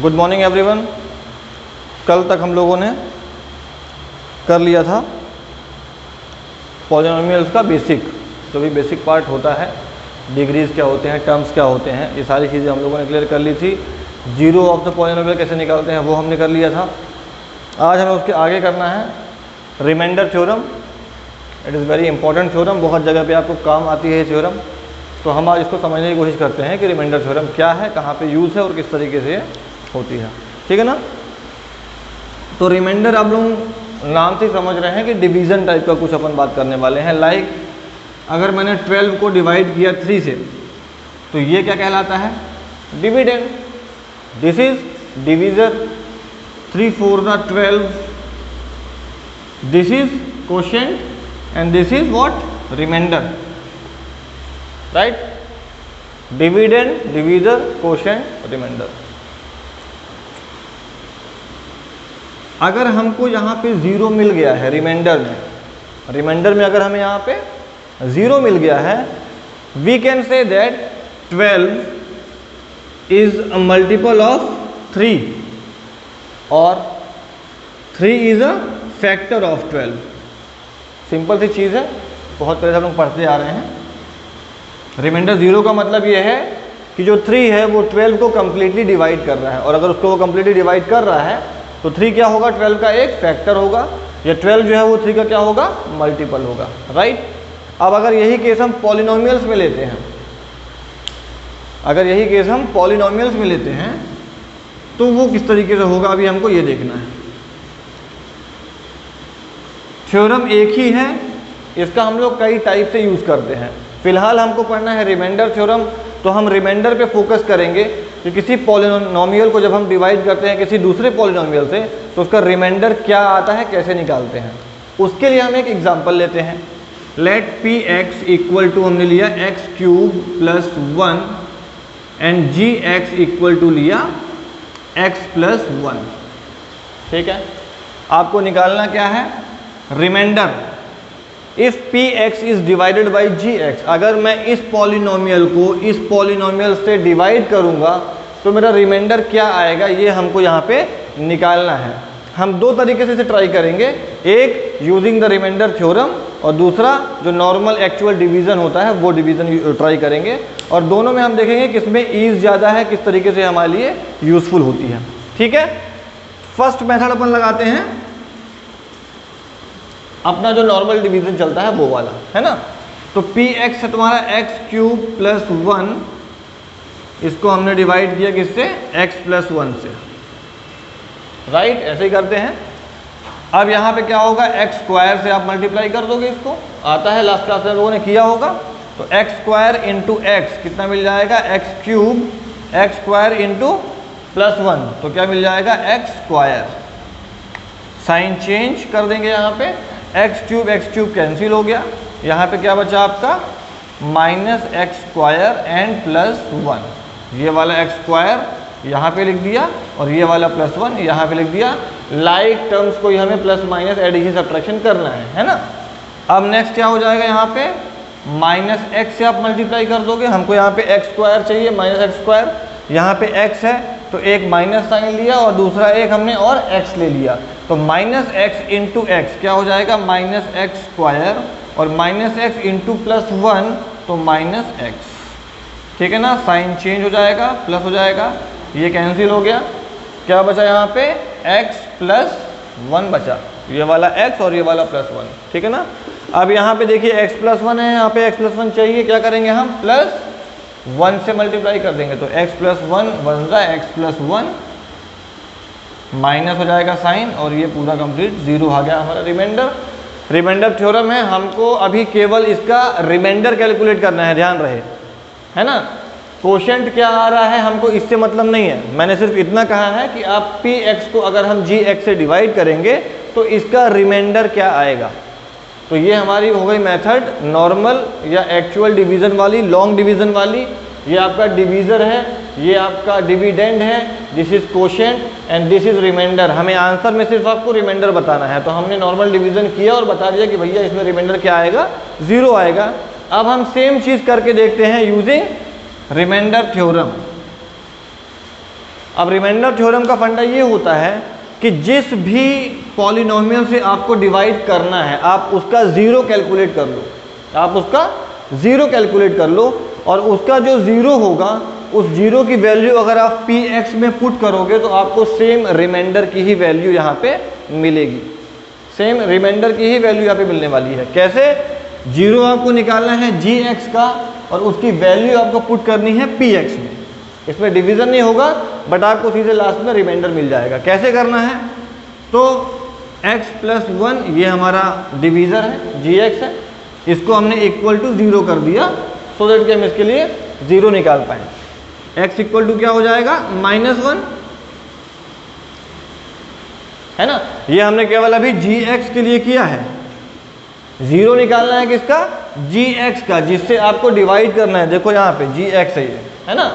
Good morning everyone. कल तक हम लोगों ने कर लिया था पॉलिनोमियल्स का बेसिक, जो भी बेसिक पार्ट होता है, डिग्रीज क्या होते हैं, टर्म्स क्या होते हैं, ये सारी चीज़ें हम लोगों ने क्लियर कर ली थी। जीरो ऑफ द पॉलिनोमियल कैसे निकालते हैं वो हमने कर लिया था। आज हमें उसके आगे करना है remainder theorem. It is very important theorem, बहुत जगह पे आपको काम आती है ये थ्योरम। तो हम आज इसको समझने की कोशिश करते हैं कि रिमाइंडर थ्योरम क्या है, कहाँ पे यूज़ है और किस तरीके से होती है। ठीक है ना। तो रिमाइंडर आप लोग नाम से समझ रहे हैं कि डिवीज़न टाइप का कुछ अपन बात करने वाले हैं। लाइक अगर मैंने 12 को डिवाइड किया 3 से, तो ये क्या कहलाता है? Dividend. This is divisor. 3 4 12, this is quotient and this is what? Remainder. Right. Dividend, divisor, quotient, remainder. अगर हमको यहाँ पे ज़ीरो मिल गया है रिमाइंडर में अगर हमें यहाँ पे ज़ीरो मिल गया है, we can say that 12 is a multiple of 3 और 3 is a factor of 12। Simple सी चीज़ है, बहुत पहले से हम लोग पढ़ते आ रहे हैं। रिमाइंडर ज़ीरो का मतलब ये है कि जो 3 है वो 12 को कम्प्लीटली डिवाइड कर रहा है, और अगर उसको वो कम्प्लीटली डिवाइड कर रहा है तो 3 क्या होगा? 12 का एक फैक्टर होगा, या 12 जो है वो 3 का क्या होगा? मल्टीपल होगा। राइट। अब अगर यही केस हम पॉलिनोमियल्स में लेते हैं, तो वो किस तरीके से होगा अभी हमको ये देखना है। थ्योरम एक ही है, इसका हम लोग कई टाइप से यूज़ करते हैं। फिलहाल हमको पढ़ना है रिमाइंडर थ्योरम, तो हम रिमाइंडर पे फोकस करेंगे कि किसी पॉलिनोमियल को जब हम डिवाइड करते हैं किसी दूसरे पॉलिनोमियल से, तो उसका रिमाइंडर क्या आता है, कैसे निकालते हैं। उसके लिए हम एक एग्जांपल लेते हैं। Let p x equal to हमने लिया x cube plus 1 and g x equal to लिया एक्स प्लस 1। ठीक है। आपको निकालना क्या है? Remainder. If p x is divided by g x, अगर मैं इस पॉलिनोमियल को इस पॉलिनोमियल से डिवाइड करूंगा तो मेरा रिमाइंडर क्या आएगा, ये हमको यहाँ पे निकालना है। हम दो तरीके से इसे ट्राई करेंगे, एक यूजिंग द रिमाइंडर थ्योरम और दूसरा जो नॉर्मल एक्चुअल डिवीजन होता है वो डिवीजन ट्राई करेंगे। और दोनों में हम देखेंगे किसमें ईज ज़्यादा है, किस तरीके से हमारे लिए यूजफुल होती है। ठीक है। फर्स्ट मेथड अपन लगाते हैं अपना जो नॉर्मल डिवीजन चलता है वो वाला, है ना। तो पी एक्स है तुम्हारा एक्स क्यूब प्लस 1, इसको हमने डिवाइड किया किससे? एक्स प्लस 1 से। राइट। ऐसे ही करते हैं। अब यहाँ पे क्या होगा? एक्स स्क्वायर से आप मल्टीप्लाई कर दोगे, इसको आता है, लास्ट क्लास में लोगों ने किया होगा। तो एक्स स्क्वायर इंटू एक्स कितना मिल जाएगा? X cube, x square into plus 1 तो क्या मिल जाएगा? X square. साइन चेंज कर देंगे यहाँ पे, एक्स क्यूब कैंसिल हो गया, यहाँ पे क्या बचा आपका? Minus x square and plus 1। ये वाला एक्स स्क्वायर यहाँ पे लिख दिया और ये वाला प्लस 1 यहाँ पे लिख दिया। लाइक टर्म्स को ही हमें प्लस माइनस एडिशन सब्ट्रैक्शन करना है ना। अब नेक्स्ट क्या हो जाएगा? यहाँ पे माइनस एक्स से आप मल्टीप्लाई कर दोगे, हमको यहाँ पे एक्स स्क्वायर चाहिए, माइनस एक्स स्क्वायर। यहाँ पे एक्स है तो एक माइनस साइन लिया और दूसरा एक हमने और एक्स ले लिया, तो माइनस एक्स इंटू एक्स क्या हो जाएगा? माइनस एक्स स्क्वायर, और माइनस एक्स इंटू प्लस 1 तो माइनस एक्स। ठीक है ना। साइन चेंज हो जाएगा, प्लस हो जाएगा, ये कैंसिल हो गया। क्या बचा यहाँ पे? एक्स प्लस 1 बचा, ये वाला एक्स और ये वाला प्लस 1। ठीक है ना। अब यहाँ पे देखिए एक्स प्लस 1 है, यहाँ पे एक्स प्लस 1 चाहिए, क्या करेंगे हम? प्लस 1 से मल्टीप्लाई कर देंगे, तो x प्लस 1 बन रहा है x प्लस 1, माइनस हो जाएगा साइन, और ये पूरा कंप्लीट जीरो आ गया हमारा रिमाइंडर। रिमाइंडर थ्योरम है, हमको अभी केवल इसका रिमाइंडर कैलकुलेट करना है, ध्यान रहे, है ना। कोशेंट क्या आ रहा है हमको इससे मतलब नहीं है। मैंने सिर्फ इतना कहा है कि आप पी एक्स को अगर हम जी एक्स से डिवाइड करेंगे तो इसका रिमाइंडर क्या आएगा। तो ये हमारी हो गई मेथड नॉर्मल या एक्चुअल डिवीज़न वाली, लॉन्ग डिवीज़न वाली। ये आपका डिवीज़र है, ये आपका डिविडेंड है, this is quotient and this is remainder. हमें आंसर में सिर्फ आपको रिमाइंडर बताना है, तो हमने नॉर्मल डिवीज़न किया और बता दिया कि भैया इसमें रिमाइंडर क्या आएगा? 0 आएगा। अब हम सेम चीज़ करके देखते हैं यूजिंग रिमाइंडर थ्योरम। अब रिमाइंडर थ्योरम का फंडा ये होता है कि जिस भी पॉलिनोमियल से आपको डिवाइड करना है आप उसका ज़ीरो कैलकुलेट कर लो, आप उसका ज़ीरो कैलकुलेट कर लो, और उसका जो ज़ीरो होगा उस जीरो की वैल्यू अगर आप px में पुट करोगे तो आपको सेम रिमाइंडर की ही वैल्यू यहाँ पे मिलेगी, सेम रिमाइंडर की ही वैल्यू यहाँ पे मिलने वाली है। कैसे? जीरो आपको निकालना है gx का और उसकी वैल्यू आपको पुट करनी है px में, इसमें डिवीज़न नहीं होगा बट आपको सीधे लास्ट में रिमाइंडर मिल जाएगा। कैसे करना है? तो x प्लस 1 ये हमारा डिवीज़र है, gx है, इसको हमने इक्वल टू 0 कर दिया सो दैट कि हम इसके लिए 0 निकाल पाएँ। x इक्वल टू क्या हो जाएगा? -1, है ना। ये हमने केवल अभी gx के लिए किया है, 0 निकालना है किसका? gx का, जिससे आपको डिवाइड करना है। देखो यहाँ पे gx है ना,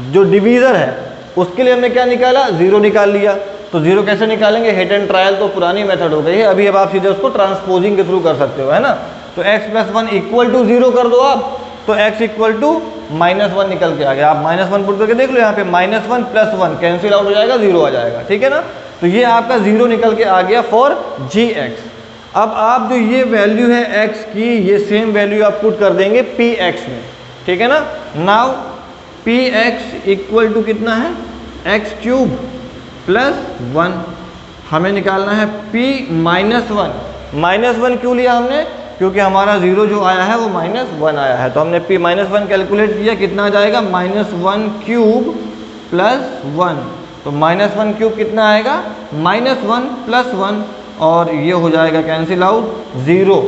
जो डिवीज़र है उसके लिए हमने क्या निकाला? 0 निकाल लिया। तो 0 कैसे निकालेंगे? हिट एंड ट्रायल तो पुरानी मेथड हो गई है, अभी अब आप सीधे उसको ट्रांसपोजिंग के थ्रू कर सकते हो, है ना। तो x प्लस 1 इक्वल टू 0 कर दो आप, तो x इक्वल टू -1 निकल के आ गया। आप -1 पुट करके देख लो, यहाँ पे -1 प्लस 1 कैंसिल आउट हो जाएगा, 0 आ जाएगा, ठीक है ना। तो ये आपका 0 निकल के आ गया फॉर gx। अब आप जो ये वैल्यू है x की, ये सेम वैल्यू आप पुट कर देंगे px में, ठीक है ना। नाउ px इक्वल टू कितना है? x cube plus 1। हमें निकालना है p -1। -1 क्यों लिया हमने? क्योंकि हमारा 0 जो आया है वो -1 आया है, तो हमने p -1 कैलकुलेट किया, कितना आ जाएगा? -1 क्यूब प्लस 1। तो -1 क्यूब कितना आएगा? -1 प्लस 1, और ये हो जाएगा कैंसिल आउट 0।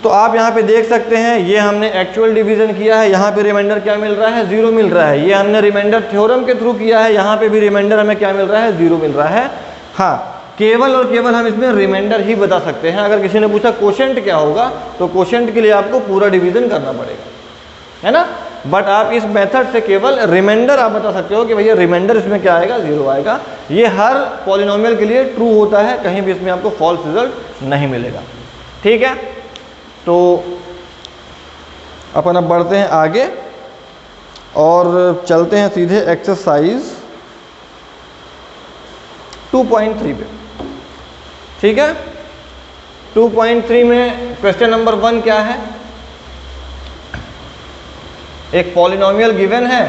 तो आप यहाँ पे देख सकते हैं ये हमने एक्चुअल डिवीजन किया है, यहाँ पे रिमाइंडर क्या मिल रहा है? 0 मिल रहा है। ये हमने रिमाइंडर थ्योरम के थ्रू किया है, यहाँ पे भी रिमाइंडर हमें क्या मिल रहा है? 0 मिल रहा है। हाँ, केवल और केवल हम इसमें रिमाइंडर ही बता सकते हैं। अगर किसी ने पूछा क्वोशेंट क्या होगा, तो क्वोशेंट के लिए आपको पूरा डिवीजन करना पड़ेगा, है ना। बट आप इस मेथड से केवल रिमाइंडर आप बता सकते हो कि भैया रिमाइंडर इसमें क्या आएगा? 0 आएगा। ये हर पॉलिनोमियल के लिए ट्रू होता है, कहीं भी इसमें आपको फॉल्स रिजल्ट नहीं मिलेगा, ठीक है। तो अपन अब बढ़ते हैं आगे और चलते हैं सीधे एक्सरसाइज 2.3 पे, ठीक है। 2.3 में क्वेश्चन नंबर 1 क्या है? एक पॉलिनोमियल गिवन है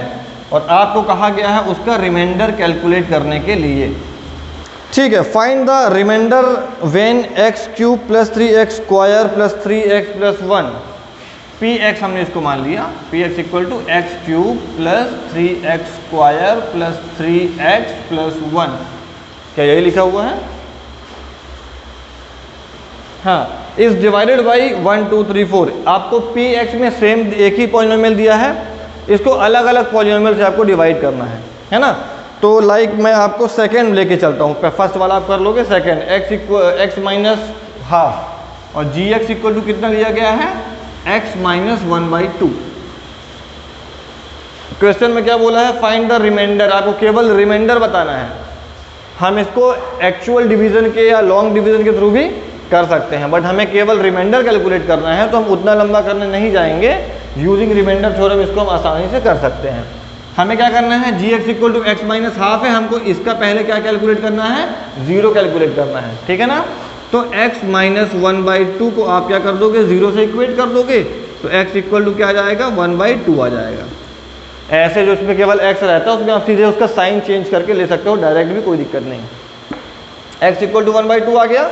और आपको कहा गया है उसका रिमाइंडर कैलकुलेट करने के लिए, ठीक है। Find the remainder when x cube plus 3x square plus 3x plus 1। px हमने इसको मान लिया, px equal to x cube plus 3x square plus 3x plus 1। क्या यही लिखा हुआ है? हाँ, इज डिवाइडेड बाई 1 2 3 4। आपको px में सेम एक ही पॉलिनोमियल दिया है, इसको अलग अलग पॉलिनोमियल से आपको डिवाइड करना है ना। तो लाइक मैं आपको सेकेंड लेके चलता हूँ, फर्स्ट वाला आप कर लोगे, सेकेंड x माइनस हाफ और gx इक्वल टू कितना लिया गया है? x minus 1/2। क्वेश्चन में क्या बोला है? Find the remainder. आपको केवल रिमाइंडर बताना है। हम इसको एक्चुअल डिवीजन के या लॉन्ग डिवीजन के थ्रू भी कर सकते हैं, बट हमें केवल रिमाइंडर कैलकुलेट करना है, तो हम उतना लंबा करने नहीं जाएंगे। यूजिंग रिमाइंडर थ्योरम इसको हम आसानी से कर सकते हैं। हमें क्या करना है? gx equal to x minus half है, हमको इसका पहले क्या कैलकुलेट करना है? 0 कैलकुलेट करना है, ठीक है ना। तो x माइनस 1/2 को आप क्या कर दोगे? 0 से इक्वेट कर दोगे, तो x इक्वल टू क्या आ जाएगा? 1/2 आ जाएगा। ऐसे जो इसमें केवल x रहता है उसमें आप सीधे उसका साइन चेंज करके ले सकते हो, डायरेक्ट भी कोई दिक्कत नहीं। x इक्वल टू 1/2 आ गया।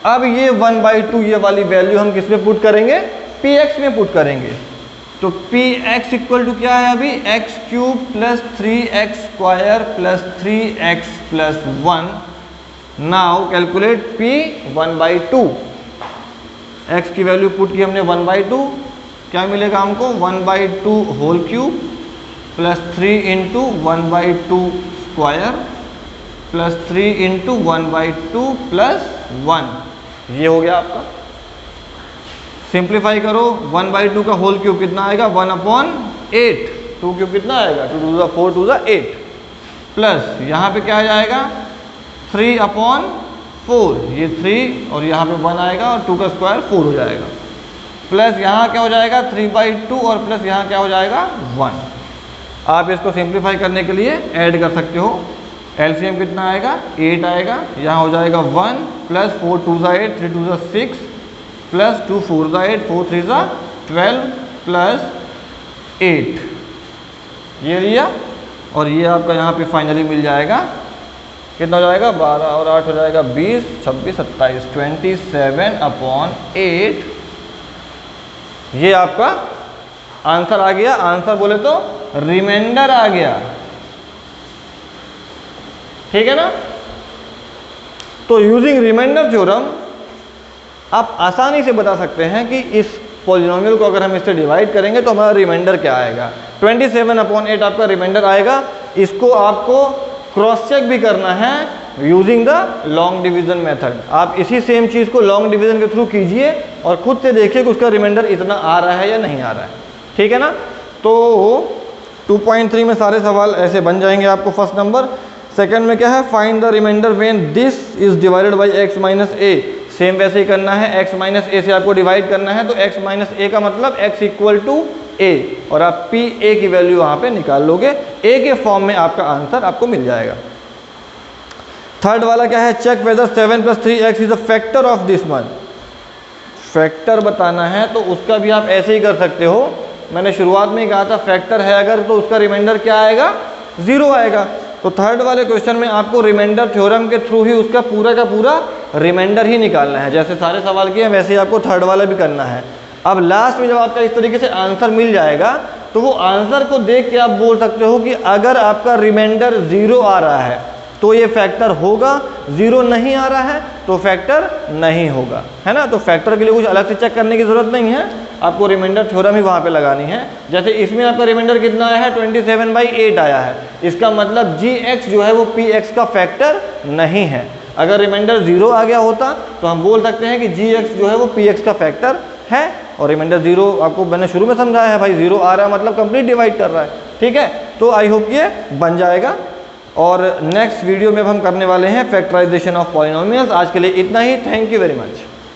अब ये 1/2 ये वाली वैल्यू हम किस में पुट करेंगे? px में पुट करेंगे। तो px इक्वल टू क्या है अभी? x cube plus 3x square plus 3x plus 1। Now calculate p 1/2। x की वैल्यू पुट की हमने 1/2, क्या मिलेगा हमको? 1/2 whole cube plus 3 into 1/2 square plus 3 into 1/2 plus 1। ये हो गया आपका। सिंप्लीफाई करो, 1/2 का होल क्यूब कितना आएगा? 1/8। 2 क्यूब कितना आएगा? 2 to the 4 to the 8 plus यहाँ पे क्या आ जाएगा? 3/4। ये 3 और यहाँ पे 1 आएगा और 2 का स्क्वायर 4 हो जाएगा, प्लस यहाँ क्या हो जाएगा? 3/2 और प्लस यहाँ क्या हो जाएगा? 1। आप इसको सिंप्लीफाई करने के लिए ऐड कर सकते हो। एलसीएम कितना आएगा, 8 आएगा, यहाँ हो जाएगा 1 प्लस 4 2 8 3 2 6 प्लस 2 4 8 4 3 12 प्लस 8, ये लिया। और ये आपका यहाँ पे फाइनली मिल जाएगा, कितना हो जाएगा, 12 और 8 हो जाएगा 20 26 27 27/8। ये आपका आंसर आ गया। आंसर बोले तो रिमाइंडर आ गया, ठीक है ना। तो यूजिंग रिमाइंडर थ्योरम आप आसानी से बता सकते हैं कि इस पॉलिनोमियल को अगर हम इससे डिवाइड करेंगे तो हमारा रिमाइंडर क्या आएगा। 27/8 आपका रिमाइंडर आएगा। इसको आपको क्रॉस चेक भी करना है using the long division method. आप इसी सेम चीज़ को लॉन्ग डिवीजन के थ्रू कीजिए और खुद से देखिए कि उसका रिमाइंडर इतना आ रहा है या नहीं आ रहा है, ठीक है ना। तो 2.3 में सारे सवाल ऐसे बन जाएंगे आपको। First number. सेकंड में क्या है, find the remainder when this is divided by x minus a. Same वैसे ही करना है, x माइनस ए से आपको डिवाइड करना है। तो x माइनस ए का मतलब x इक्वल टू a, और आप p a की वैल्यू वहाँ पे निकाल लोगे, a के फॉर्म में आपका आंसर आपको मिल जाएगा। थर्ड वाला क्या है, check whether 7 + 3x is a factor of this one. Factor बताना है तो उसका भी आप ऐसे ही कर सकते हो। मैंने शुरुआत में ही कहा था फैक्टर है अगर तो उसका रिमाइंडर क्या आएगा, 0 आएगा। तो थर्ड वाले क्वेश्चन में आपको रिमाइंडर थ्योरम के थ्रू ही उसका पूरा का पूरा रिमाइंडर ही निकालना है। जैसे सारे सवाल किए वैसे ही आपको थर्ड वाला भी करना है। अब लास्ट में जब आपका इस तरीके से आंसर मिल जाएगा तो वो आंसर को देख के आप बोल सकते हो कि अगर आपका रिमाइंडर 0 आ रहा है तो ये फैक्टर होगा, 0 नहीं आ रहा है तो फैक्टर नहीं होगा, है ना। तो फैक्टर के लिए कुछ अलग से चेक करने की जरूरत नहीं है, आपको रिमाइंडर थ्योरम ही वहाँ पे लगानी है। जैसे इसमें आपका रिमाइंडर कितना आया है, 27/8 आया है। इसका मतलब gx जो है वो px का फैक्टर नहीं है। अगर रिमाइंडर 0 आ गया होता तो हम बोल सकते हैं कि gx जो है वो px का फैक्टर है। और रिमाइंडर 0 आपको मैंने शुरू में समझाया है भाई, 0 आ रहा है मतलब कंप्लीट डिवाइड कर रहा है, ठीक है। तो आई होप ये बन जाएगा। और नेक्स्ट वीडियो में हम करने वाले हैं फैक्टराइजेशन ऑफ पॉलिनोमियल्स। आज के लिए इतना ही। Thank you very much.